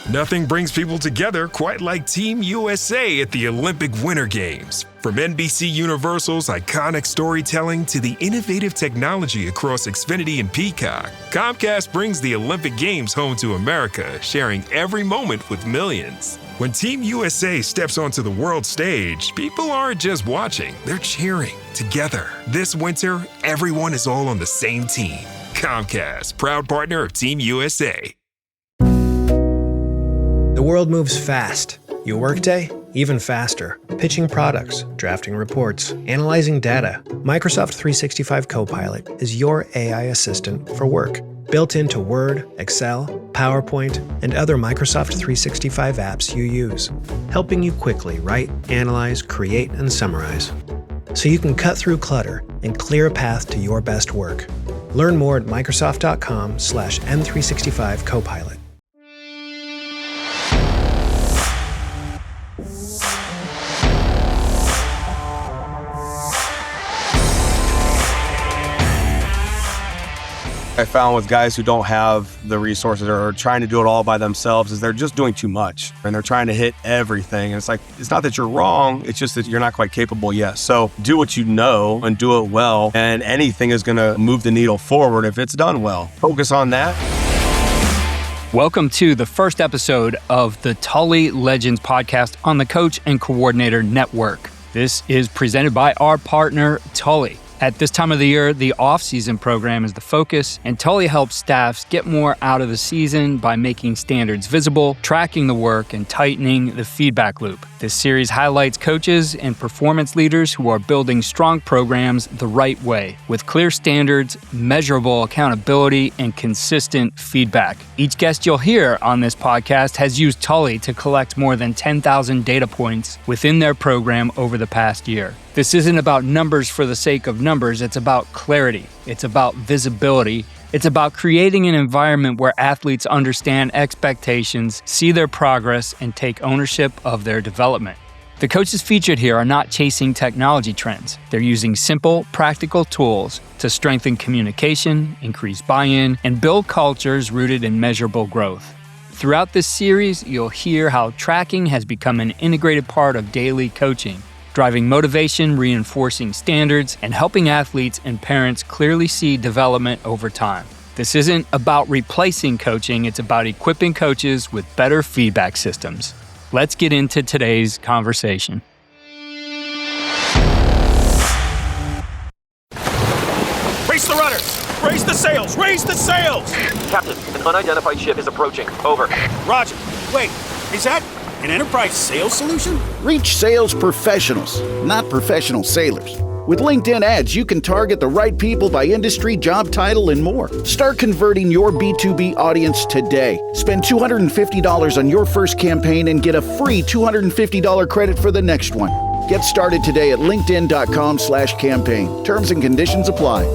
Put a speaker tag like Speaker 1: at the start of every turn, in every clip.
Speaker 1: Nothing brings people together quite like Team USA at the Olympic Winter Games. From NBC Universal's iconic storytelling to the innovative technology across Xfinity and Peacock, Comcast brings the Olympic Games home to America, sharing every moment with millions. When Team USA steps onto the world stage, people aren't just watching, they're cheering together. This winter, everyone is all on the same team. Comcast, proud partner of Team USA.
Speaker 2: The world moves fast. Your workday, even faster. Pitching products, drafting reports, analyzing data. Microsoft 365 Copilot is your AI assistant for work. Built into Word, Excel, PowerPoint, and other Microsoft 365 apps you use. Helping you quickly write, analyze, create, and summarize. So you can cut through clutter and clear a path to your best work. Learn more at Microsoft.com/M365 Copilot.
Speaker 3: I found with guys who don't have the resources or are trying to do it all by themselves is they're just doing too much and they're trying to hit everything. And it's like, it's not that you're wrong, it's just that you're not quite capable yet. So do what you know and do it well, and anything is going to move the needle forward if it's done well. Focus on that.
Speaker 4: Welcome to the first episode of the Tully Legends podcast on the Coach and Coordinator Network. This is presented by our partner, Tully. At this time of the year, the off-season program is the focus, and Tully helps staffs get more out of the season by making standards visible, tracking the work, and tightening the feedback loop. This series highlights coaches and performance leaders who are building strong programs the right way, with clear standards, measurable accountability, and consistent feedback. Each guest you'll hear on this podcast has used Tully to collect more than 10,000 data points within their program over the past year. This isn't about numbers for the sake of numbers, it's about clarity, it's about visibility, it's about creating an environment where athletes understand expectations, see their progress, and take ownership of their development. The coaches featured here are not chasing technology trends. They're using simple, practical tools to strengthen communication, increase buy-in, and build cultures rooted in measurable growth. Throughout this series, you'll hear how tracking has become an integrated part of daily coaching, driving motivation, reinforcing standards, and helping athletes and parents clearly see development over time. This isn't about replacing coaching, it's about equipping coaches with better feedback systems. Let's get into today's conversation.
Speaker 5: Raise the rudders! Raise the sails! Raise the sails!
Speaker 6: Captain, an unidentified ship is approaching. Over.
Speaker 5: Roger. Wait, is that an enterprise sales solution?
Speaker 7: Reach sales professionals, not professional sailors. With LinkedIn ads, you can target the right people by industry, job title, and more. Start converting your B2B audience today. Spend $250 on your first campaign and get a free $250 credit for the next one. Get started today at linkedin.com/campaign. Terms and conditions apply.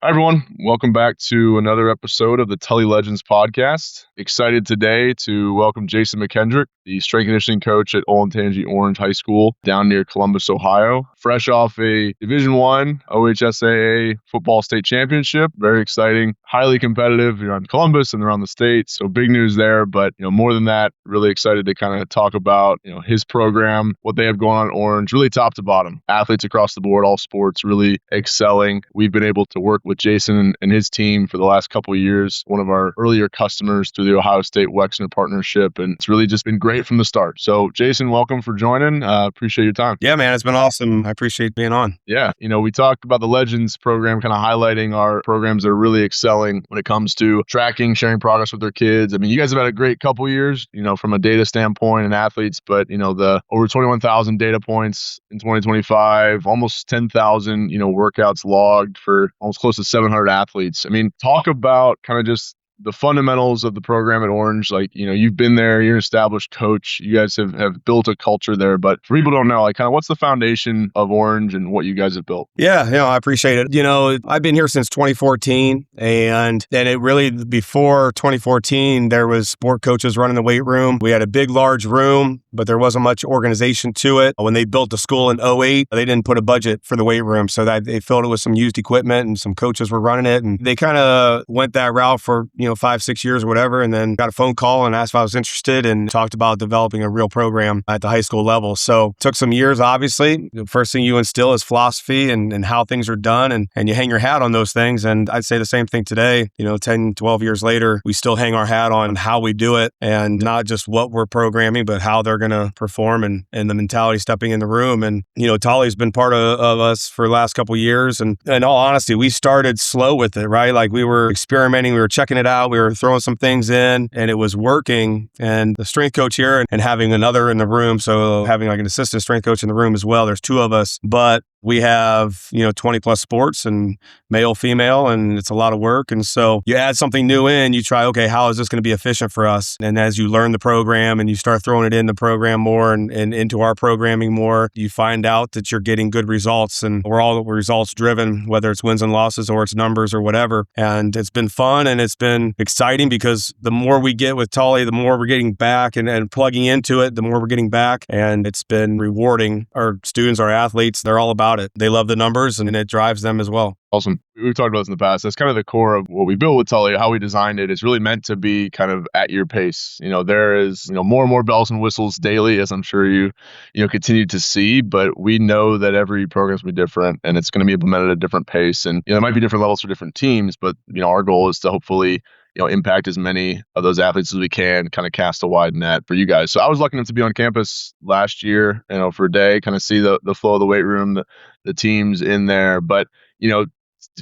Speaker 8: Hi, everyone. Welcome back to another episode of the Tully Legends podcast. Excited today to welcome Jason McKendrick, the strength conditioning coach at Olentangy Orange High School down near Columbus, Ohio. Fresh off a Division I OHSAA football state championship. Very exciting, highly competitive around Columbus and around the state. So big news there. But more than that, really excited to kind of talk about his program, what they have going on at Orange, really top to bottom. Athletes across the board, all sports, really excelling. We've been able to work with Jason and his team for the last couple of years, one of our earlier customers through the Ohio State Wexner partnership, and it's really just been great from the start. So Jason, welcome for joining. Appreciate your time.
Speaker 3: Yeah, man, it's been awesome. I appreciate being on.
Speaker 8: Yeah, we talked about the Legends program, kind of highlighting our programs that are really excelling when it comes to tracking, sharing progress with their kids. I mean, you guys have had a great couple years, from a data standpoint and athletes, but the over 21,000 data points in 2025, almost 10,000, workouts logged for almost close to 700 athletes. I mean, talk about kind of just the fundamentals of the program at Orange. Like, you've been there, you're an established coach, you guys have built a culture there, but for people who don't know, like, kind of what's the foundation of Orange and what you guys have built?
Speaker 3: Yeah, I appreciate it. I've been here since 2014, and then it really, before 2014, there was sport coaches running the weight room. We had a big, large room, but there wasn't much organization to it. When they built the school in '08, they didn't put a budget for the weight room. So that they filled it with some used equipment and some coaches were running it. And they kind of went that route for, 5-6 years or whatever. And then got a phone call and asked if I was interested and talked about developing a real program at the high school level. So it took some years, obviously. The first thing you instill is philosophy and how things are done. And you hang your hat on those things. And I'd say the same thing today, 10, 12 years later, we still hang our hat on how we do it and not just what we're programming, but how they're going to perform and the mentality stepping in the room. And, Tully's been part of us for the last couple of years. And in all honesty, we started slow with it, right? Like we were experimenting, we were checking it out, we were throwing some things in and it was working. And the strength coach here and having another in the room, so having like an assistant strength coach in the room as well, there's two of us, but we have, 20 plus sports and male, female, and it's a lot of work. And so you add something new in, you try, okay, how is this going to be efficient for us? And as you learn the program and you start throwing it in the program more and into our programming more, you find out that you're getting good results. And we're all results driven, whether it's wins and losses or it's numbers or whatever. And it's been fun and it's been exciting because the more we get with Tully, the more we're getting back and plugging into it, the more we're getting back. And it's been rewarding. Our students, our athletes, they're all about it. They love the numbers and it drives them as well.
Speaker 8: Awesome. We've talked about this in the past. That's kind of the core of what we built with Tully, how we designed it. It's really meant to be kind of at your pace. There is, more and more bells and whistles daily, as I'm sure you continue to see, but we know that every program's going to be different and it's going to be implemented at a different pace. And, there might be different levels for different teams, but, our goal is to hopefully impact as many of those athletes as we can, kind of cast a wide net for you guys. So I was lucky enough to be on campus last year, for a day, kind of see the flow of the weight room, the teams in there. But,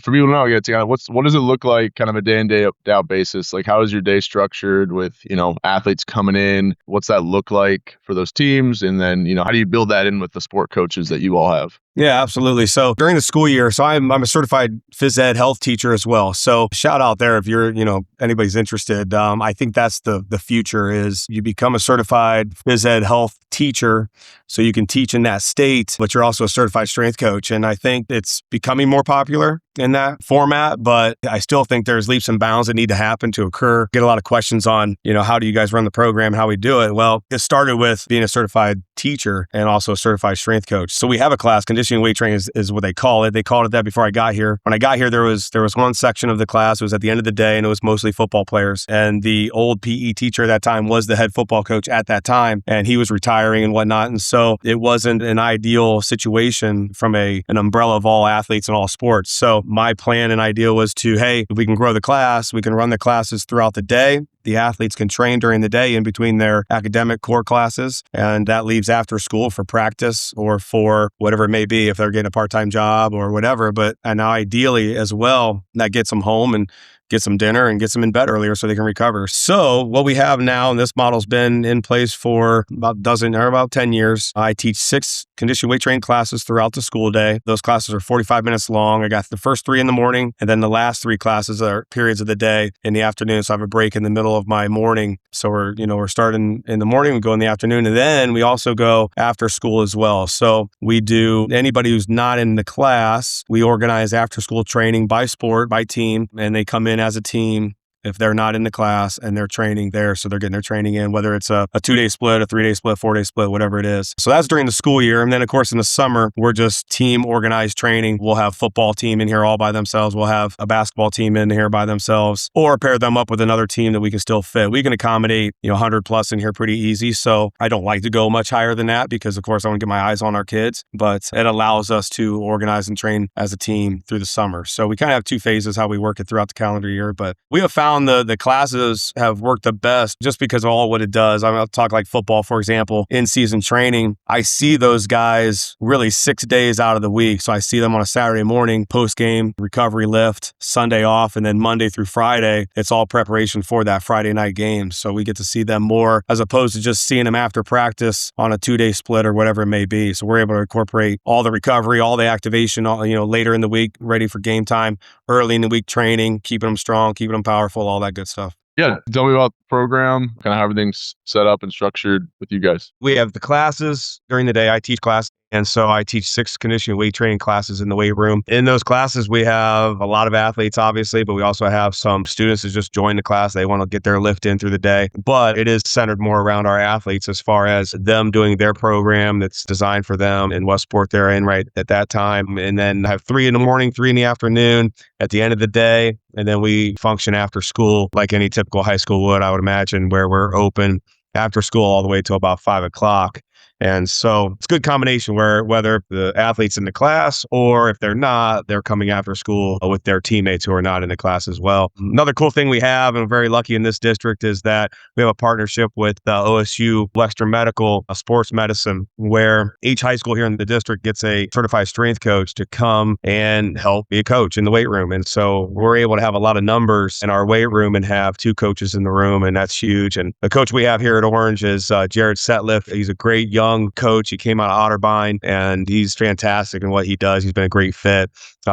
Speaker 8: for people to know, what does it look like kind of a day in, day out basis? Like, how is your day structured with, athletes coming in? What's that look like for those teams? And then, how do you build that in with the sport coaches that you all have?
Speaker 3: Yeah, absolutely. So during the school year, so I'm a certified phys ed health teacher as well. So shout out there if you're, anybody's interested. I think that's the future is you become a certified phys ed health teacher so you can teach in that state, but you're also a certified strength coach. And I think it's becoming more popular in that format, but I still think there's leaps and bounds that need to happen to occur. Get a lot of questions on, how do you guys run the program, how we do it? Well, it started with being a certified teacher and also a certified strength coach. So we have a class, conditioning weight training is what they call it. They called it that before I got here. When I got here, there was one section of the class. It was at the end of the day and it was mostly football players. And the old PE teacher at that time was the head football coach at that time. And he was retiring and whatnot. And so it wasn't an ideal situation from an umbrella of all athletes and all sports. So my plan and idea was to, hey, if we can grow the class, we can run the classes throughout the day. The athletes can train during the day in between their academic core classes, and that leaves after school for practice or for whatever it may be, if they're getting a part-time job or whatever. And ideally as well, that gets them home and gets them dinner and gets them in bed earlier so they can recover. So what we have now, and this model's been in place for about 10 years. I teach 6 conditioning weight training classes throughout the school day. Those classes are 45 minutes long. I got the first 3 in the morning, and then the last 3 classes are periods of the day in the afternoon. So I have a break in the middle of my morning. So we're starting in the morning, we go in the afternoon, and then we also go after school as well. So we do anybody who's not in the class, we organize after school training by sport, by team, and they come in as a team if they're not in the class and they're training there. So they're getting their training in, whether it's a 2-day split, a 3-day split, 4-day split, whatever it is. So that's during the school year. And then of course in the summer, we're just team organized training. We'll have football team in here all by themselves. We'll have a basketball team in here by themselves, or pair them up with another team that we can still fit. We can accommodate, 100 plus in here pretty easy. So I don't like to go much higher than that because of course I want to get my eyes on our kids, but it allows us to organize and train as a team through the summer. So we kind of have 2 phases how we work it throughout the calendar year, but we have found the classes have worked the best just because of all what it does. I'll talk like football, for example, in-season training. I see those guys really 6 days out of the week. So I see them on a Saturday morning, post-game, recovery lift, Sunday off, and then Monday through Friday, it's all preparation for that Friday night game. So we get to see them more as opposed to just seeing them after practice on a 2-day split or whatever it may be. So we're able to incorporate all the recovery, all the activation, later in the week, ready for game time, early in the week training, keeping them strong, keeping them powerful, all that good stuff.
Speaker 8: Yeah. Tell me about the program, kind of how everything's set up and structured with you guys.
Speaker 3: We have the classes during the day. I teach class And so I teach 6 conditioning weight training classes in the weight room. In those classes, we have a lot of athletes, obviously, but we also have some students that just join the class. They want to get their lift in through the day. But it is centered more around our athletes as far as them doing their program that's designed for them and what sport they're in right at that time. And then I have 3 in the morning, 3 in the afternoon at the end of the day. And then we function after school like any typical high school would, I would imagine, where we're open after school all the way till about 5 o'clock. And so it's a good combination where whether the athlete's in the class or if they're not, they're coming after school with their teammates who are not in the class as well. Another cool thing we have, and we're very lucky in this district, is that we have a partnership with OSU Western Medical Sports Medicine, where each high school here in the district gets a certified strength coach to come and help be a coach in the weight room. And so we're able to have a lot of numbers in our weight room and have 2 coaches in the room, and that's huge. And the coach we have here at Orange is Jared Setliff. He's a great young coach. He came out of Otterbein, and he's fantastic in what he does. He's been a great fit.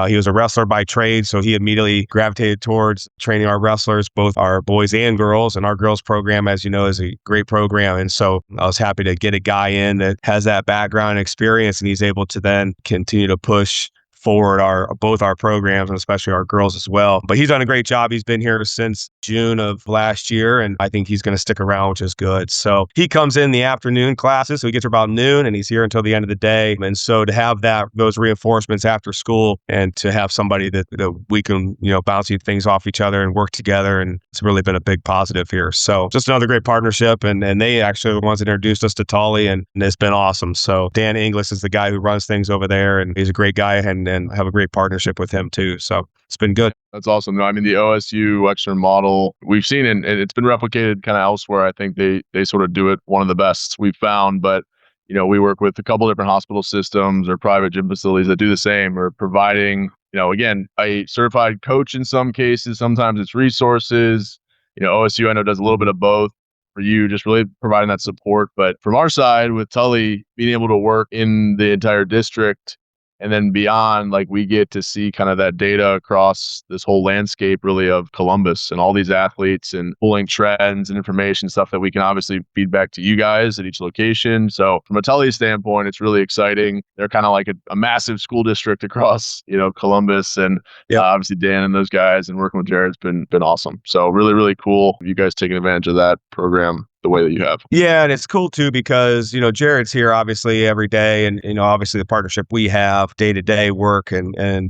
Speaker 3: He was a wrestler by trade, so he immediately gravitated towards training our wrestlers, both our boys and girls. And our girls program, as you know, is a great program. And so I was happy to get a guy in that has that background and experience, and he's able to then continue to push forward both our programs, and especially our girls as well. But he's done a great job. He's been here since June of last year, and I think he's going to stick around, which is good. So he comes in the afternoon classes, so he gets here about noon, and he's here until the end of the day. And so to have those reinforcements after school, and to have somebody that we can bounce things off each other and work together, and it's really been a big positive here. So just another great partnership, and they actually are the ones that introduced us to Tully, and it's been awesome. So Dan Inglis is the guy who runs things over there, and he's a great guy, and have a great partnership with him too. So it's been good.
Speaker 8: That's awesome. No, I mean, the OSU Western model we've seen, and it's been replicated kind of elsewhere. I think they sort of do it one of the best we've found. But we work with a couple different hospital systems or private gym facilities that do the same, or providing, again, a certified coach in some cases. Sometimes it's resources. OSU I know does a little bit of both. For you, just really providing that support. But from our side with Tully, being able to work in the entire district and then beyond, like, we get to see kind of that data across this whole landscape really of Columbus and all these athletes, and pulling trends and information, stuff that we can obviously feed back to you guys at each location. So from a Tully standpoint, it's really exciting. They're kind of like a massive school district across, Columbus, and obviously Dan and those guys, and working with Jared's been awesome. So really, really cool. You guys taking advantage of that program the way that you have.
Speaker 3: Yeah, and it's cool too because, Jared's here obviously every day, and, obviously the partnership we have day-to-day work,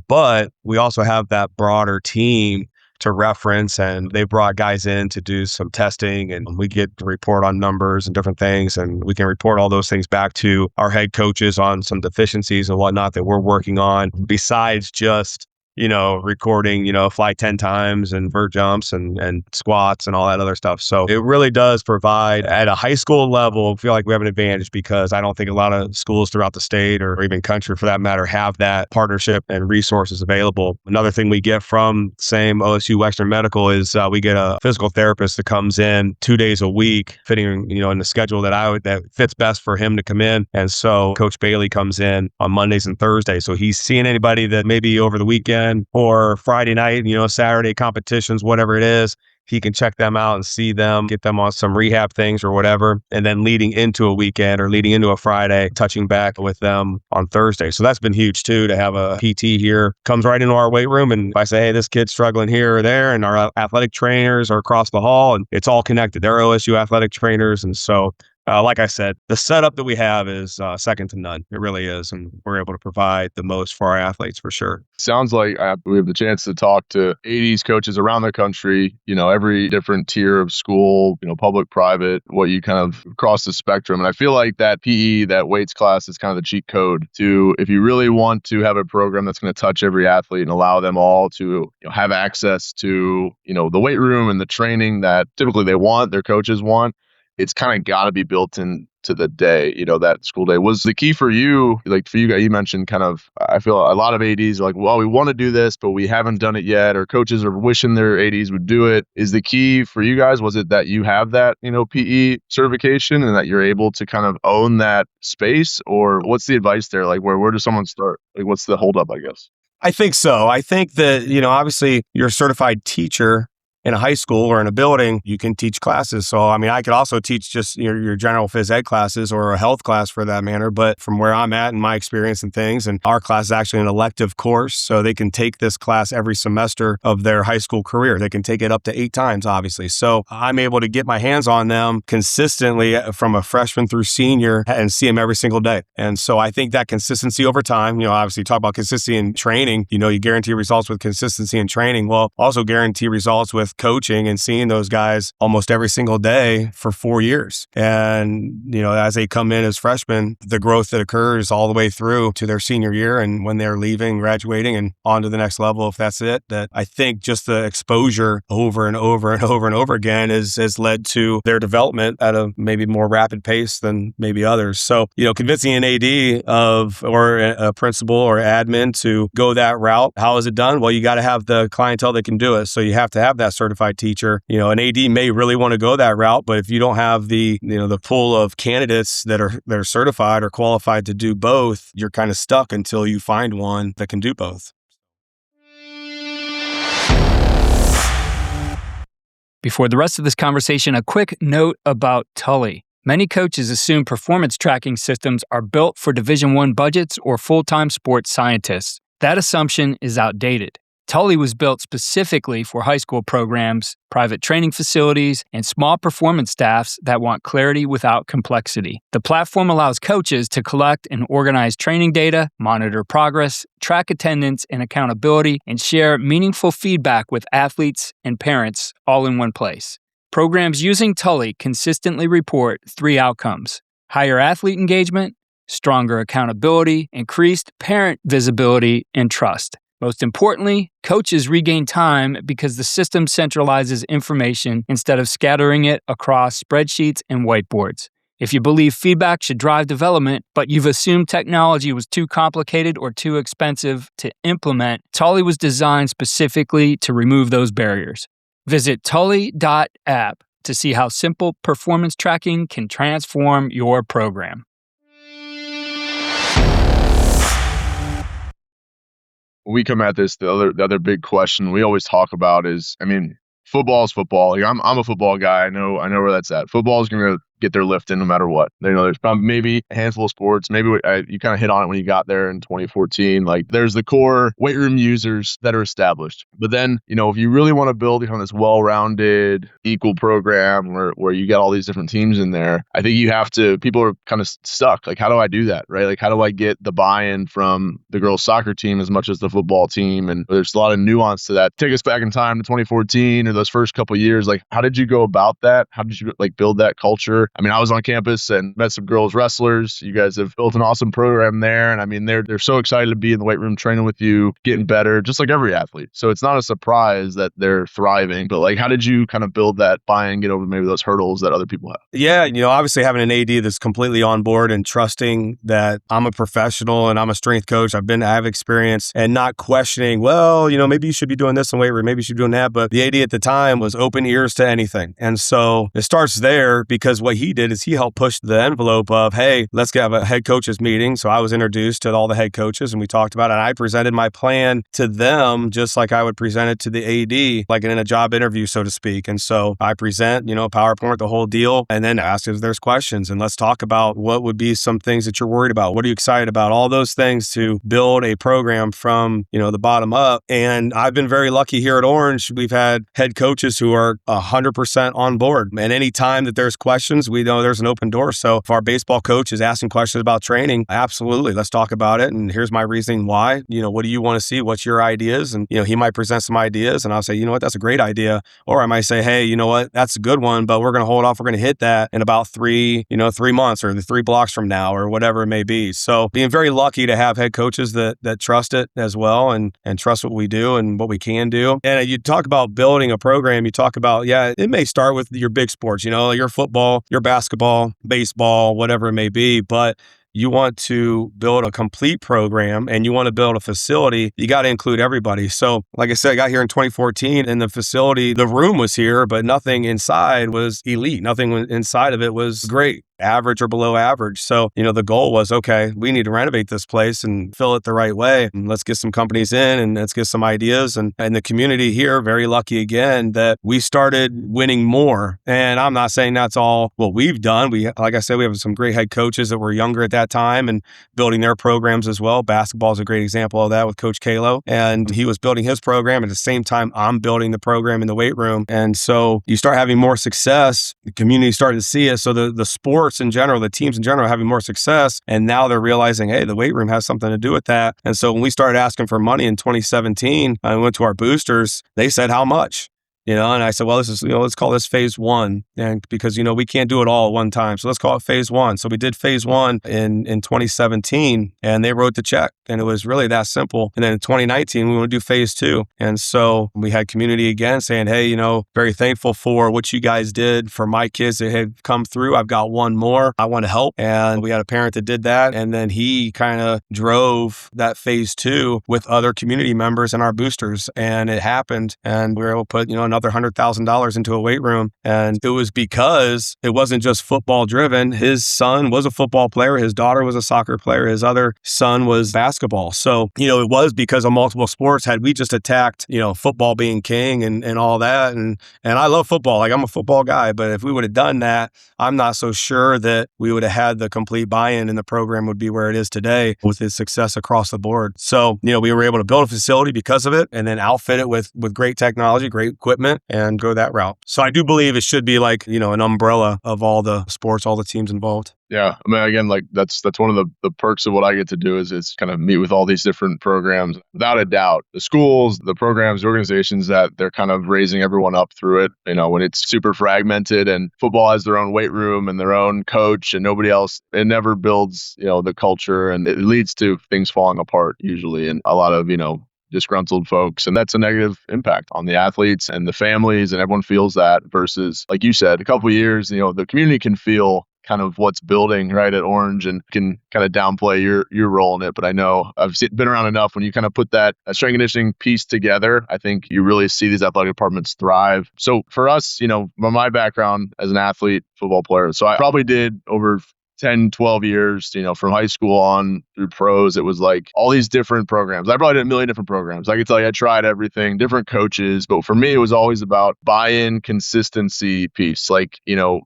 Speaker 3: but we also have that broader team to reference, and they brought guys in to do some testing, and we get to report on numbers and different things, and we can report all those things back to our head coaches on some deficiencies and whatnot that we're working on, besides just recording, fly 10 times and vert jumps and squats and all that other stuff. So it really does provide at a high school level, I feel like we have an advantage, because I don't think a lot of schools throughout the state or even country for that matter have that partnership and resources available. Another thing we get from same OSU Western Medical is we get a physical therapist that comes in 2 days a week, fitting, in the schedule that fits best for him to come in. And so Coach Bailey comes in on Mondays and Thursdays. So he's seeing anybody that maybe over the weekend or Friday night, Saturday competitions, whatever it is, he can check them out and see them, get them on some rehab things or whatever. And then leading into a weekend or leading into a Friday, touching back with them on Thursday. So that's been huge too, to have a PT here, comes right into our weight room. And if I say, hey, this kid's struggling here or there, and our athletic trainers are across the hall, and it's all connected. They're OSU athletic trainers. And so like I said, the setup that we have is second to none. It really is. And we're able to provide the most for our athletes for sure.
Speaker 8: Sounds like we have the chance to talk to 80s coaches around the country, every different tier of school, public, private, what you kind of across the spectrum. And I feel like that PE, that weights class is kind of the cheat code to, if you really want to have a program that's going to touch every athlete and allow them all to have access to, the weight room and the training that typically they want, their coaches want. It's kind of got to be built into the day, that school day. Was the key for you, like for you guys, you mentioned kind of, I feel a lot of ADs are like, well, we want to do this, but we haven't done it yet, or coaches are wishing their ADs would do it. Is the key for you guys, was it that you have that, PE certification and that you're able to kind of own that space, or what's the advice there? Like where does someone start? Like what's the holdup, I guess?
Speaker 3: I think so. I think that, obviously you're a certified teacher, in a high school or in a building, you can teach classes. So, I mean, I could also teach just your general phys ed classes or a health class for that matter. But from where I'm at and my experience and things, and our class is actually an elective course. So they can take this class every semester of their high school career. They can take it up to 8 times, obviously. So I'm able to get my hands on them consistently from a freshman through senior and see them every single day. And so I think that consistency over time, obviously talk about consistency in training, you guarantee results with consistency in training. Well, also guarantee results with coaching and seeing those guys almost every single day for 4 years. And, as they come in as freshmen, the growth that occurs all the way through to their senior year and when they're leaving, graduating and on to the next level, if that's it, that I think just the exposure over and over and over and over again has led to their development at a maybe more rapid pace than maybe others. So, convincing an AD or a principal or admin to go that route, how is it done? Well, you got to have the clientele that can do it. So you have to have that certified teacher. An AD may really want to go that route, but if you don't have the pool of candidates that are certified or qualified to do both, you're kind of stuck until you find one that can do both.
Speaker 4: Before the rest of this conversation, a quick note about Tully. Many coaches assume performance tracking systems are built for Division I budgets or full-time sports scientists. That assumption is outdated. Tully was built specifically for high school programs, private training facilities, and small performance staffs that want clarity without complexity. The platform allows coaches to collect and organize training data, monitor progress, track attendance and accountability, and share meaningful feedback with athletes and parents all in one place. Programs using Tully consistently report 3 outcomes: higher athlete engagement, stronger accountability, increased parent visibility, and trust. Most importantly, coaches regain time because the system centralizes information instead of scattering it across spreadsheets and whiteboards. If you believe feedback should drive development, but you've assumed technology was too complicated or too expensive to implement, Tully was designed specifically to remove those barriers. Visit tully.app to see how simple performance tracking can transform your program.
Speaker 8: We come at this, the other big question we always talk about is, football is football. I'm a football guy. I know where that's at. Football is going to get their lift in no matter what. There's probably maybe a handful of sports. Maybe you kind of hit on it when you got there in 2014. Like there's the core weight room users that are established. But then, if you really want to build kind of this well-rounded, equal program where you get all these different teams in there, I think people are kind of stuck. Like, how do I do that, right? Like, how do I get the buy-in from the girls' soccer team as much as the football team? And there's a lot of nuance to that. Take us back in time to 2014 or those first couple of years. Like, how did you go about that? How did you build that culture? I was on campus and met some girls wrestlers. You guys have built an awesome program there. And they're so excited to be in the weight room training with you, getting better, just like every athlete. So it's not a surprise that they're thriving, but how did you kind of build that buy-in, get over maybe those hurdles that other people have?
Speaker 3: Yeah, obviously having an AD that's completely on board and trusting that I'm a professional and I'm a strength coach. I have experience and not questioning, maybe you should be doing this in weight room, maybe you should be doing that. But the AD at the time was open ears to anything. And so it starts there because what he did is he helped push the envelope of, hey, let's have a head coaches meeting. So I was introduced to all the head coaches and we talked about it. And I presented my plan to them just like I would present it to the AD, like in a job interview, so to speak. And so I present, PowerPoint, the whole deal, and then ask if there's questions. And let's talk about what would be some things that you're worried about. What are you excited about? All those things to build a program from, the bottom up. And I've been very lucky here at Orange. We've had head coaches who are 100% on board. And any time that there's questions, we know there's an open door. So if our baseball coach is asking questions about training, absolutely, let's talk about it. And here's my reasoning why. What do you want to see? What's your ideas? And, he might present some ideas and I'll say, that's a great idea. Or I might say, hey, that's a good one, but we're going to hold off. We're going to hit that in about 3 months or the 3 blocks from now or whatever it may be. So being very lucky to have head coaches that trust it as well and trust what we do and what we can do. And you talk about building a program, you talk about, it may start with your big sports, your football, your basketball, baseball, whatever it may be, but you want to build a complete program and you want to build a facility, you got to include everybody. So like I said, I got here in 2014 and the facility, the room was here, but nothing inside was elite. Nothing inside of it was great. average or below average. So, the goal was, okay, we need to renovate this place and fill it the right way. And let's get some companies in and let's get some ideas. And the community here, very lucky again, that we started winning more. And I'm not saying that's all what we've done. Like I said, we have some great head coaches that were younger at that time and building their programs as well. Basketball is a great example of that with Coach Kalo. And he was building his program. At the same time, I'm building the program in the weight room. And so you start having more success. The community started to see it. So the sports in general, the teams in general are having more success. And now they're realizing, hey, the weight room has something to do with that. And so when we started asking for money in 2017, I went to our boosters, they said, how much? And I said, well, this is, let's call this phase one. And because, we can't do it all at one time. So let's call it phase one. So we did phase one in 2017 and they wrote the check and it was really that simple. And then in 2019, we want to do phase two. And so we had community again saying, hey, very thankful for what you guys did for my kids that had come through. I've got one more. I want to help. And we had a parent that did that. And then he kind of drove that phase two with other community members and our boosters. And it happened. And we were able to put, another $100,000 into a weight room. And it was because it wasn't just football driven. His son was a football player. His daughter was a soccer player. His other son was basketball. So, it was because of multiple sports. Had we just attacked, football being king and all that. And I love football. Like I'm a football guy, but if we would have done that, I'm not so sure that we would have had the complete buy-in and the program would be where it is today with its success across the board. So, we were able to build a facility because of it and then outfit it with great technology, great equipment and go that route. So I do believe it should be like, an umbrella of all the sports, all the teams involved.
Speaker 8: Yeah. I mean, again, like that's one of the perks of what I get to do is kind of meet with all these different programs. Without a doubt, the schools, the programs, the organizations that they're kind of raising everyone up through it, when it's super fragmented and football has their own weight room and their own coach and nobody else, it never builds, the culture and it leads to things falling apart usually. And a lot of, disgruntled folks. And that's a negative impact on the athletes and the families and everyone feels that versus, like you said, a couple of years, the community can feel kind of what's building right at Orange and can kind of downplay your role in it. But I know I've been around enough when you kind of put that strength and conditioning piece together, I think you really see these athletic departments thrive. So for us, my background as an athlete, football player, so I probably did over 10, 12 years, from high school on through pros, it was like all these different programs. I probably did a million different programs. I can tell you I tried everything, different coaches, but for me, it was always about buy-in consistency piece. Like,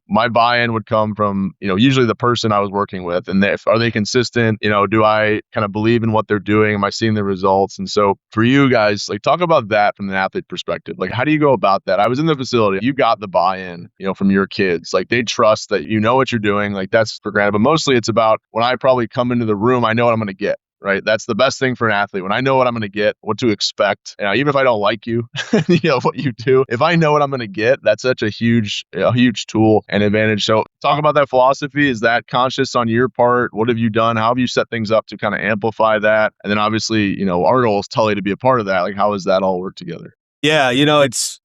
Speaker 8: my buy-in would come from, usually the person I was working with and are they consistent? Do I kind of believe in what they're doing? Am I seeing the results? And so for you guys, like talk about that from an athlete perspective. Like, how do you go about that? I was in the facility. You got the buy-in, from your kids. Like they trust that you know what you're doing. Like that's for granted. But mostly it's about when I probably come into the room, I know what I'm going to get, right? That's the best thing for an athlete. When I know what I'm going to get, what to expect, even if I don't like you, what you do, if I know what I'm going to get, that's such a huge tool and advantage. So talk about that philosophy. Is that conscious on your part? What have you done? How have you set things up to kind of amplify that? And then obviously, our goal is Tully to be a part of that. Like, how does that all work together?
Speaker 3: Yeah, it's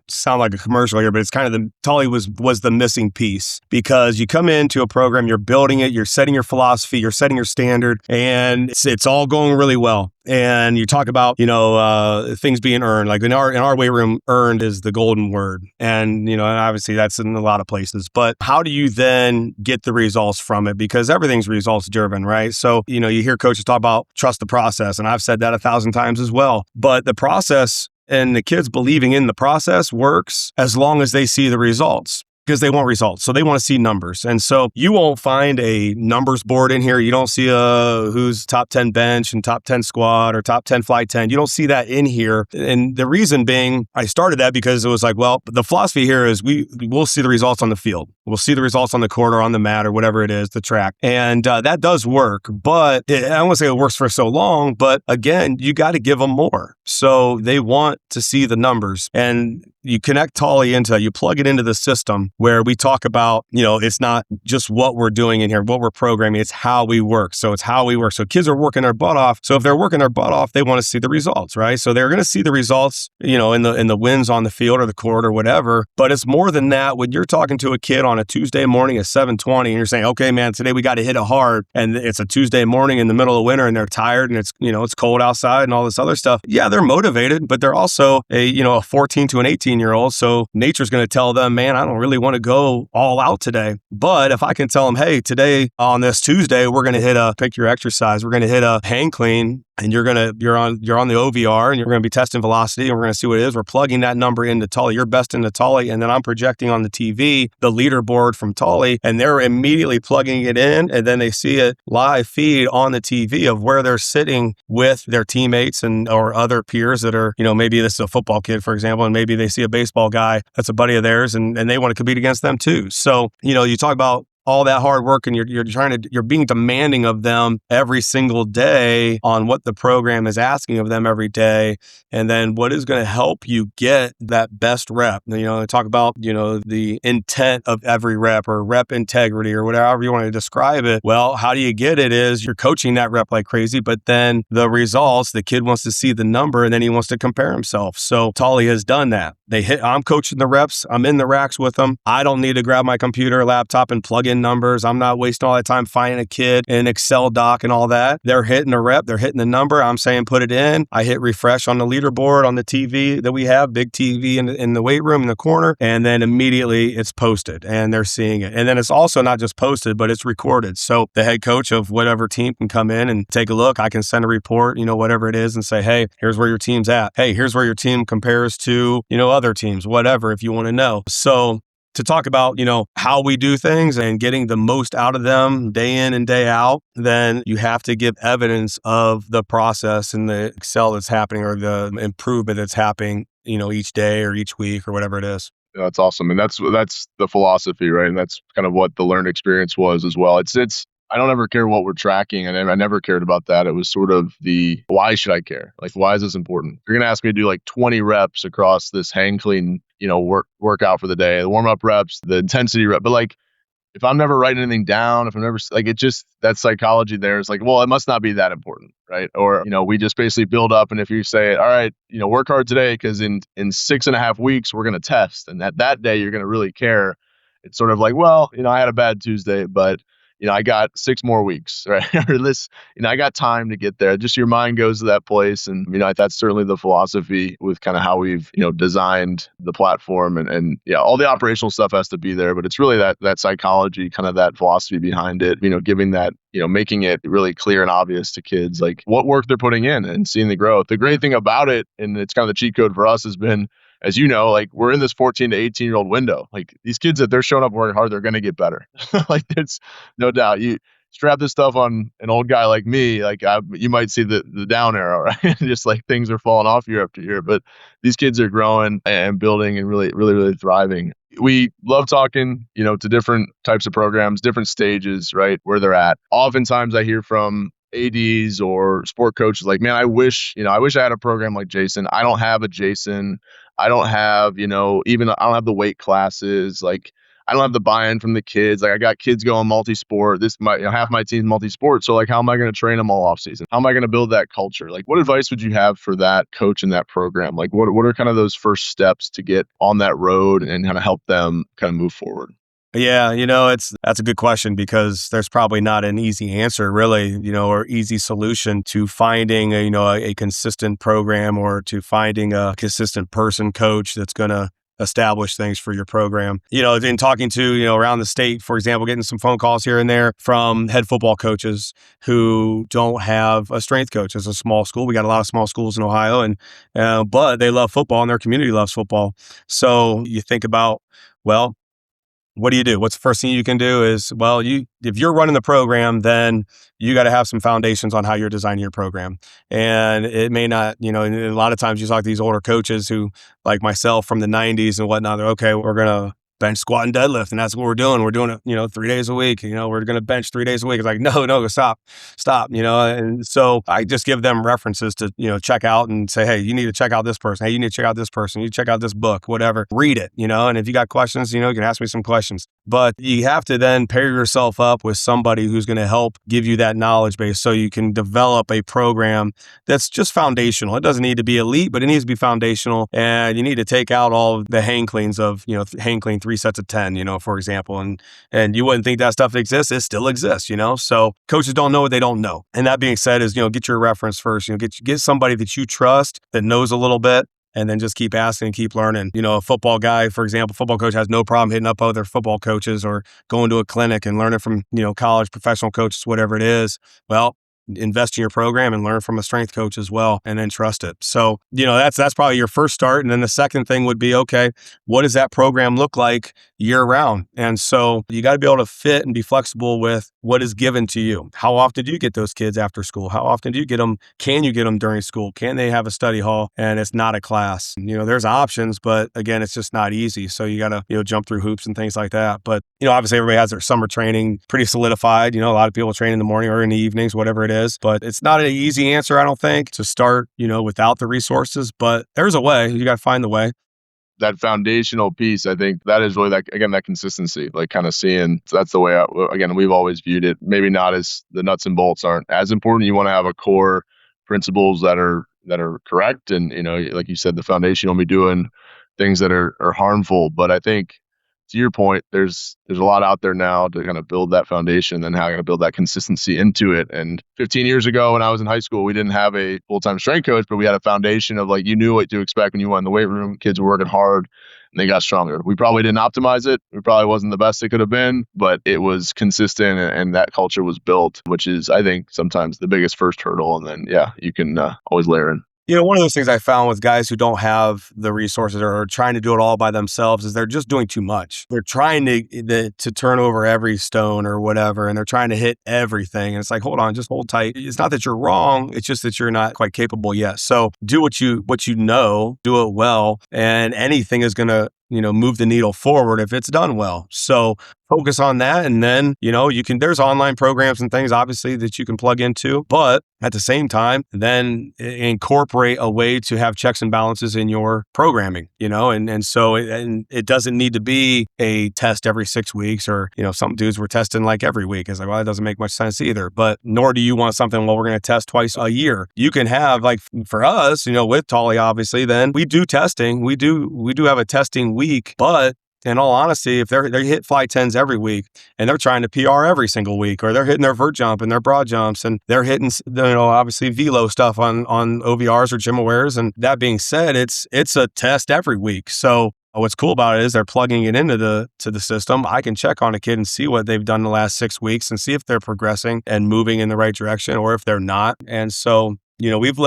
Speaker 3: sound like a commercial here, but it's kind of Tully was the missing piece because you come into a program, you're building it, you're setting your philosophy, you're setting your standard, and it's all going really well. And you talk about, things being earned, like in our weight room, earned is the golden word. And, and obviously that's in a lot of places, but how do you then get the results from it? Because everything's results driven, right? So, you hear coaches talk about trust the process. And I've said that 1,000 times as well, but the process and the kids believing in the process works as long as they see the results. Because they want results. So they want to see numbers. And so you won't find a numbers board in here. You don't see who's top 10 bench and top 10 squat or top 10 fly 10. You don't see that in here. And the reason being, I started that because it was like, well, the philosophy here is we'll see the results on the field. We'll see the results on the court or on the mat or whatever it is, the track. And that does work. But I don't want to say it works for so long, but again, you got to give them more. So they want to see the numbers. And you connect Tully you plug it into the system where we talk about, it's not just what we're doing in here, what we're programming, it's how we work. So it's how we work. So kids are working their butt off. So if they're working their butt off, they want to see the results, right? So they're going to see the results, in the wins on the field or the court or whatever. But it's more than that. When you're talking to a kid on a Tuesday morning at 7:20 and you're saying, okay, man, today we got to hit it hard. And it's a Tuesday morning in the middle of winter and they're tired and it's cold outside and all this other stuff. Yeah, they're motivated, but they're also a 14 to an 18 14-year-olds. So nature's going to tell them, man, I don't really want to go all out today. But if I can tell them, hey, today on this Tuesday, we're going to pick your exercise. We're going to hit a hang clean, and you're on the OVR, and you're going to be testing velocity, and we're going to see what it is. We're plugging that number into Tully. You're best into Tully, and then I'm projecting on the TV the leaderboard from Tully, and they're immediately plugging it in, and then they see it live feed on the TV of where they're sitting with their teammates or other peers that are, maybe this is a football kid, for example, and maybe they see a baseball guy that's a buddy of theirs, and they want to compete against them too. So, you talk about all that hard work, and you're being demanding of them every single day on what the program is asking of them every day, and then what is going to help you get that best rep. Talk about the intent of every rep, or rep integrity, or whatever you want to describe it. Well, how do you get it? Is you're coaching that rep like crazy, but then the results, the kid wants to see the number, and then he wants to compare himself. So Tully has done that. I'm coaching the reps. I'm in the racks with them. I don't need to grab my computer, laptop, and plug in numbers. I'm not wasting all that time finding a kid in Excel doc and all that. They're hitting a rep. They're hitting the number. I'm saying put it in. I hit refresh on the leaderboard on the TV that we have, big TV in the weight room in the corner, and then immediately it's posted and they're seeing it. And then it's also not just posted, but it's recorded. So the head coach of whatever team can come in and take a look. I can send a report, whatever it is, and say, hey, here's where your team's at. Hey, here's where your team compares to, other teams, whatever, if you want to know. So to talk about, how we do things and getting the most out of them day in and day out, then you have to give evidence of the process and the excel that's happening, or the improvement that's happening, each day or each week or whatever it is.
Speaker 8: Yeah, that's awesome. And that's the philosophy, right? And that's kind of what the learned experience was as well. It's I don't ever care what we're tracking, and I never cared about that. It was sort of the, why should I care? Like, why is this important? You're going to ask me to do like 20 reps across this hang clean, workout for the day, the warm up reps, the intensity rep. But like, if I'm never writing anything down, if I'm never like, it just, that psychology there is like, well, it must not be that important, right? Or, we just basically build up. And if you say, all right, work hard today, because in 6.5 weeks, we're going to test. And that day, you're going to really care. It's sort of like, well, I had a bad Tuesday, but I got 6 more weeks, right? Or this, I got time to get there. Just your mind goes to that place. And, that's certainly the philosophy with kind of how we've, designed the platform, and all the operational stuff has to be there, but it's really that psychology, kind of that philosophy behind it, giving that, making it really clear and obvious to kids, like what work they're putting in and seeing the growth. The great thing about it, and it's kind of the cheat code for us, has been, as like we're in this 14 to 18-year-old window. Like these kids, if they're showing up working hard, they're going to get better. Like it's no doubt. You strap this stuff on an old guy like me, like you might see the down arrow, right? Just like things are falling off year after year. But these kids are growing and building and really, really, really thriving. We love talking, to different types of programs, different stages, right, where they're at. Oftentimes I hear from ADs or sport coaches like, man, I wish I had a program like Jason. I don't have a Jason. I don't have, I don't have the weight classes. Like, I don't have the buy-in from the kids. Like, I got kids going multi-sport. Half my team's multi-sport. So like, how am I going to train them all off season? How am I going to build that culture? Like, what advice would you have for that coach in that program? Like, what are kind of those first steps to get on that road and kind of help them kind of move forward?
Speaker 3: Yeah, that's a good question, because there's probably not an easy answer really, or easy solution to finding a consistent program, or to finding a consistent coach that's going to establish things for your program. In talking to, around the state, for example, getting some phone calls here and there from head football coaches who don't have a strength coach. It's a small school. We got a lot of small schools in Ohio, and but they love football and their community loves football. So you think about, well, what do you do? What's the first thing you can do is, well, if you're running the program, then you got to have some foundations on how you're designing your program. And it may not, and a lot of times you talk to these older coaches who, like myself from the 90s and whatnot, they're okay, we're going to bench, squat, and deadlift. And that's what we're doing. We're doing it, 3 days a week. We're going to bench 3 days a week. It's like, no, stop. And so I just give them references to, check out and say, hey, you need to check out this person. Hey, you need to check out this person. You check out this book, whatever. Read it, and if you got questions, you can ask me some questions. But you have to then pair yourself up with somebody who's going to help give you that knowledge base so you can develop a program that's just foundational. It doesn't need to be elite, but it needs to be foundational. And you need to take out all of the hang cleans of, hang clean 3 sets of 10, for example. And you wouldn't think that stuff exists. It still exists, So coaches don't know what they don't know. And that being said is, get your reference first. Get somebody that you trust, that knows a little bit, and then just keep asking and keep learning. A football guy, for example, football coach has no problem hitting up other football coaches or going to a clinic and learning from, college professional coaches, whatever it is. Well, invest in your program and learn from a strength coach as well, and then trust it. So, that's probably your first start. And then the second thing would be, okay, what does that program look like year round? And so you got to be able to fit and be flexible with what is given to you. How often do you get those kids after school? How often do you get them? Can you get them during school? Can they have a study hall and it's not a class? There's options, but again, it's just not easy. So you got to, jump through hoops and things like that. But, obviously everybody has their summer training pretty solidified. A lot of people train in the morning or in the evenings, whatever it is. But it's not an easy answer, I don't think, to start, without the resources. But there's a way. You got to find the way.
Speaker 8: That foundational piece, I think that is really that consistency, like kind of seeing. So that's the way, we've always viewed it. Maybe not as the nuts and bolts aren't as important. You want to have a core principles that are correct. And, like you said, the foundation will be doing things that are harmful. But I think, to your point, there's a lot out there now to kind of build that foundation and how to build that consistency into it. And 15 years ago when I was in high school, we didn't have a full-time strength coach, but we had a foundation of you knew what to expect when you went in the weight room. Kids were working hard and they got stronger. We probably didn't optimize it. We probably wasn't the best it could have been, but it was consistent and that culture was built, which is, I think, sometimes the biggest first hurdle. And then, you can always layer in.
Speaker 3: One of those things I found with guys who don't have the resources or are trying to do it all by themselves is they're just doing too much. They're trying to turn over every stone or whatever, and they're trying to hit everything. And it's like, hold on, just hold tight. It's not that you're wrong. It's just that you're not quite capable yet. So do what you know, do it well, and anything is going to, move the needle forward if it's done well. So focus on that. And then, there's online programs and things obviously that you can plug into, but at the same time, then incorporate a way to have checks and balances in your programming, and so it doesn't need to be a test every 6 weeks or, some dudes were testing like every week. It's like, well, that doesn't make much sense either, but nor do you want something, well, we're going to test twice a year. You can have, like for us, with Tully, obviously, then we do testing. We do have a testing week, but in all honesty, if they hit fly 10s every week and they're trying to PR every single week, or they're hitting their vert jump and their broad jumps and they're hitting, obviously velo stuff on OVRs or GymAwares. And that being said, it's a test every week. So what's cool about it is they're plugging it into the system. I can check on a kid and see what they've done the last 6 weeks and see if they're progressing and moving in the right direction or if they're not. And so, we've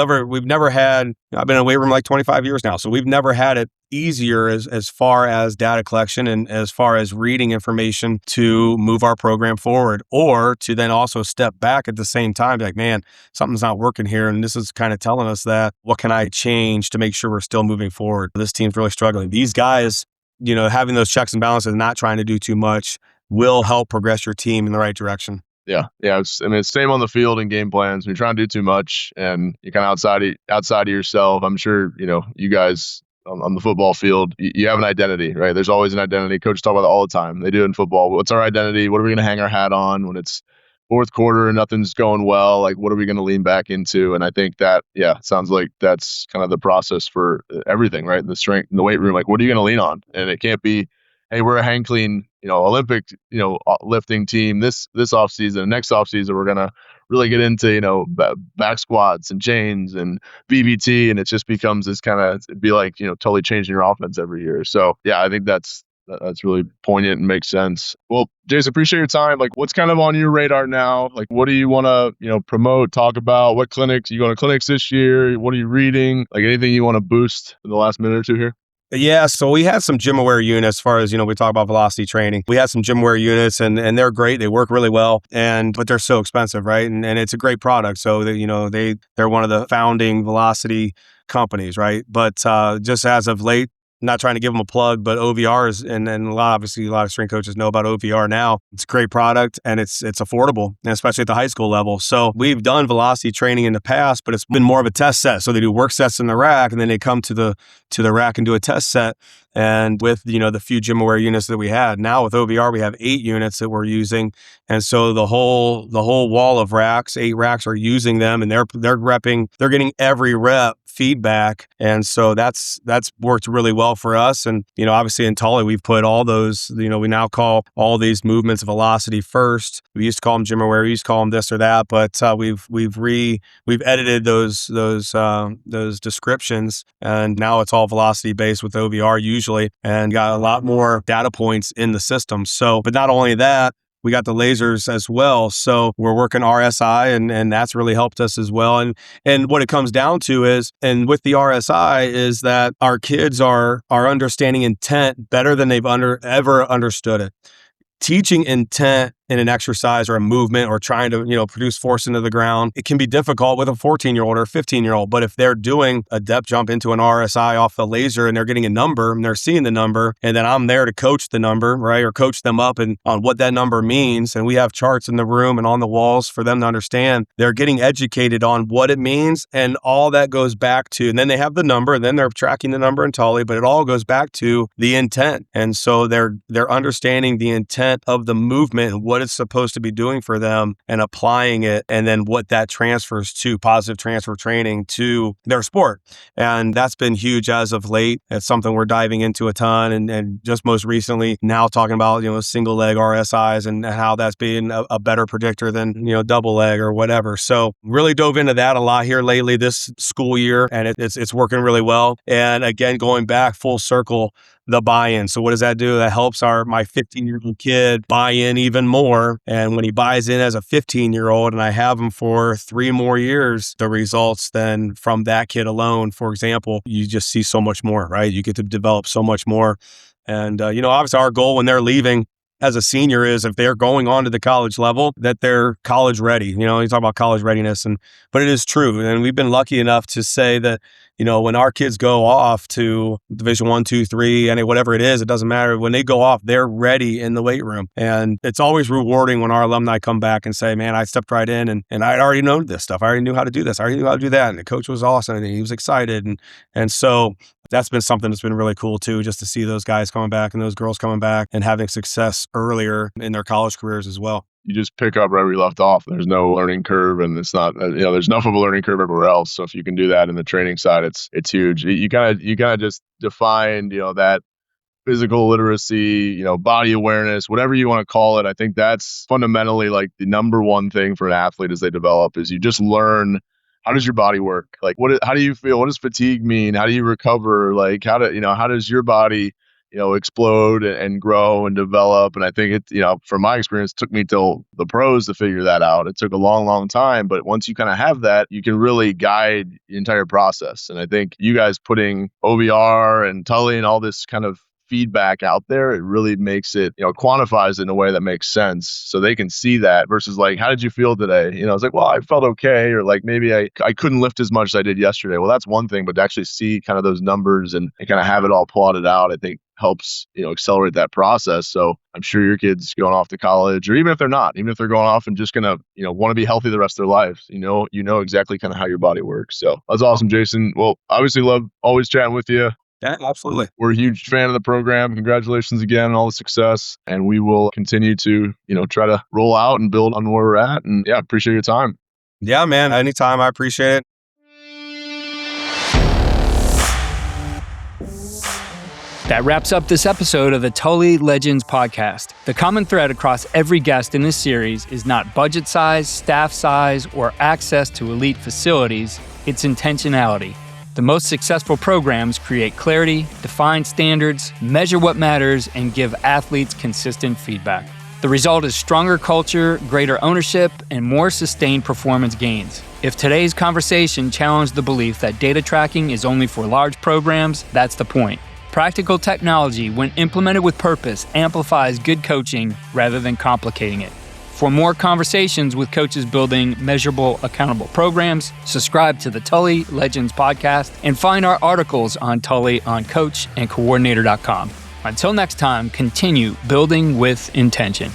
Speaker 3: never had, I've been in a weight room like 25 years now. So we've never had it easier as far as data collection and as far as reading information to move our program forward, or to then also step back at the same time, like, man, something's not working here. And this is kind of telling us that, what can I change to make sure we're still moving forward? This team's really struggling. These guys, having those checks and balances, not trying to do too much, will help progress your team in the right direction.
Speaker 8: Yeah. It's same on the field and game plans. When you're trying to do too much and you're kind of outside of yourself, I'm sure, you guys on the football field, you have an identity, right? There's always an identity. Coaches talk about it all the time. They do it in football. What's our identity? What are we going to hang our hat on when it's fourth quarter and nothing's going well? Like, what are we going to lean back into? And I think that, sounds like that's kind of the process for everything, right? The strength in the weight room. Like, what are you going to lean on? And it can't be, hey, we're a hang clean, Olympic, lifting team this off season. Next off season, we're gonna really get into, back squats and chains and BBT, and it just becomes this kind of, it'd be like, totally changing your offense every year. So I think that's really poignant and makes sense. Well, Jason, appreciate your time. Like, what's kind of on your radar now? Like, what do you want to, promote, talk about? What clinics? You going to clinics this year? What are you reading? Like, anything you want to boost in the last minute or two here?
Speaker 3: Yeah, so we had some GymAware units as far as, we talk about velocity training. We had some GymAware units and they're great. They work really well, but they're so expensive, right? And it's a great product. So, they're one of the founding velocity companies, right? But just as of late, not trying to give them a plug, but OVRs, and obviously a lot of strength coaches know about OVR now. It's a great product and it's affordable, and especially at the high school level. So we've done velocity training in the past, but it's been more of a test set. So they do work sets in the rack, and then they come to the rack and do a test set. And with, the few gym aware units that we had, now with OBR, we have 8 units that we're using. And so the whole wall of racks, 8 racks are using them, and they're getting every rep feedback. And so that's worked really well for us. And, obviously in Tully, we've put all those, we now call all these movements velocity first. We used to call them gym aware, we used to call them this or that, but we've edited those descriptions, and now it's all velocity based with OBR usually, and got a lot more data points in the system. So, but not only that, we got the lasers as well. So we're working RSI, and that's really helped us as well. And what it comes down to is, and with the RSI, is that our kids are understanding intent better than they've ever understood it. Teaching intent in an exercise or a movement or trying to, produce force into the ground, it can be difficult with a 14-year-old or a 15-year-old. But if they're doing a depth jump into an RSI off the laser and they're getting a number and they're seeing the number, and then I'm there to coach the number, right? Or coach them up and on what that number means. And we have charts in the room and on the walls for them to understand. They're getting educated on what it means, and all that goes back to, and then they have the number, and then they're tracking the number in Tully, but it all goes back to the intent. And so they're understanding the intent of the movement and what it's supposed to be doing for them and applying it, and then what that transfers to positive transfer training to their sport. And that's been huge as of late. It's something we're diving into a ton, and just most recently now talking about, single leg RSIs and how that's being a better predictor than, double leg or whatever. So really dove into that a lot here lately this school year, and it's working really well. And again, going back full circle, the buy-in. So what does that do? That helps my 15-year-old kid buy in even more. And when he buys in as a 15-year-old and I have him for 3 more years, the results then from that kid alone, for example, you just see so much more, right? You get to develop so much more. And, obviously our goal when they're leaving as a senior is, if they're going on to the college level, that they're college ready. You talk about college readiness, but it is true. And we've been lucky enough to say that, when our kids go off to Division 1, 2, 3, and whatever it is, it doesn't matter. When they go off, they're ready in the weight room. And it's always rewarding when our alumni come back and say, man, I stepped right in and I already know this stuff. I already knew how to do this. I already knew how to do that. And the coach was awesome and he was excited. And so that's been something that's been really cool too, just to see those guys coming back and those girls coming back and having success earlier in their college careers as well.
Speaker 8: You just pick up right where you left off. There's no learning curve, and it's not, there's enough of a learning curve everywhere else. So if you can do that in the training side, it's huge. You kind of just defined, that physical literacy, body awareness, whatever you want to call it. I think that's fundamentally like the number one thing for an athlete as they develop, is you just learn, how does your body work? Like, how do you feel? What does fatigue mean? How do you recover? Like, how does your body, explode and grow and develop? And I think it, from my experience, it took me till the pros to figure that out. It took a long, long time, but once you kind of have that, you can really guide the entire process. And I think you guys putting OBR and Tully and all this kind of feedback out there, it really makes it, quantifies it in a way that makes sense, so they can see that versus like, how did you feel today? It's like, well, I felt okay, or like maybe I couldn't lift as much as I did yesterday. Well, that's one thing, but to actually see kind of those numbers and kind of have it all plotted out, I think helps, accelerate that process. So I'm sure your kids going off to college, or even if they're not, even if they're going off and just gonna, want to be healthy the rest of their lives, you know exactly kind of how your body works. So that's awesome, Jason. Well, obviously love always chatting with you.
Speaker 3: Yeah, absolutely.
Speaker 8: We're a huge fan of the program. Congratulations again on all the success. And we will continue to, try to roll out and build on where we're at. And yeah, appreciate your time.
Speaker 3: Yeah, man. Anytime. I appreciate it.
Speaker 4: That wraps up this episode of the Tully Legends podcast. The common thread across every guest in this series is not budget size, staff size, or access to elite facilities. It's intentionality. The most successful programs create clarity, define standards, measure what matters, and give athletes consistent feedback. The result is stronger culture, greater ownership, and more sustained performance gains. If today's conversation challenged the belief that data tracking is only for large programs, that's the point. Practical technology, when implemented with purpose, amplifies good coaching rather than complicating it. For more conversations with coaches building measurable, accountable programs, subscribe to the Tully Legends podcast and find our articles on Tully on coachandcoordinator.com. Until next time, continue building with intention.